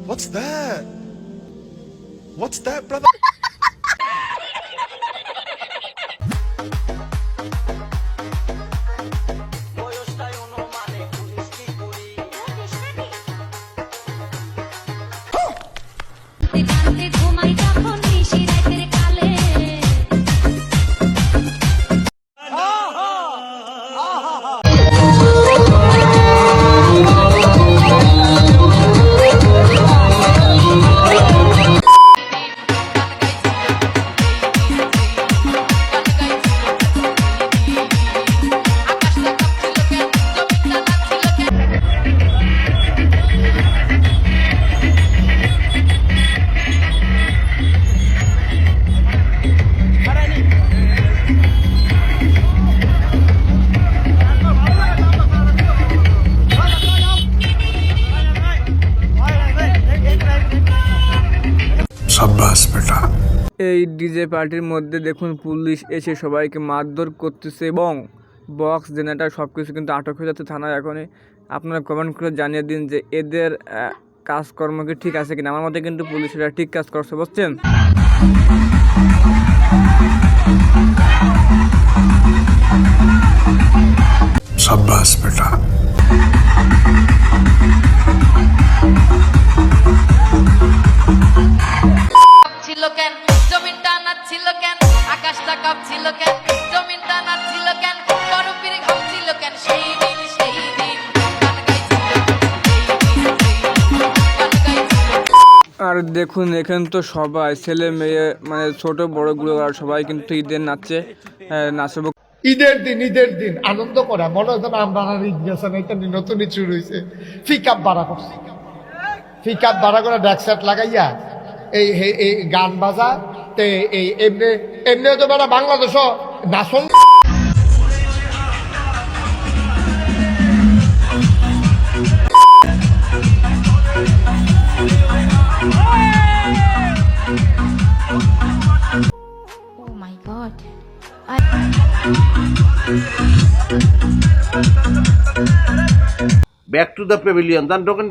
What's that? What's that, brother? शाबाश बेटा। এই ডিজে পার্টির মধ্যে দেখুন পুলিশ এসে সবাইকে মারধর করতেছে এবং বক্স জেনারেটর সব কিছু কিন্তু আটক হয়ে যাচ্ছে থানায় এখনই। আপনারা কমেন্ট করে জানিয়ে দিন যে এদের কাজকর্ম কি ঠিক আছে কিনা। আমার মতে কিন্তু পুলিশেরা ঠিক কাজ করছে, বুঝছেন। शाबाश बेटा। ছিল কেন জমিনটা নাচছিল কেন, আকাশটা কাঁপছিল কেন, জমিনটা নাচছিল কেন, বরফের ঘাম ছিল কেন, সেই দিন গান গাইছিল। আর দেখুন এখানে তো সবাই ছেলে মেয়ে মানে ছোট বড়গুলো আর সবাই কিন্তু ঈদের নাচে নাচব। ঈদের দিন আনন্দ করা মনে হতো না আমরা ঈদ গেছে না, এটা নতুন শুরু হয়েছে। পিকআপ ভাড়া করছে, পিকআপ ভাড়া করে ড্যাকসেট লাগাইয়া এই গান বাজা তে এই এমনি তো বেড়া বাংলাদেশ নাচন। Oh my God. Back to the pavilion. Then token.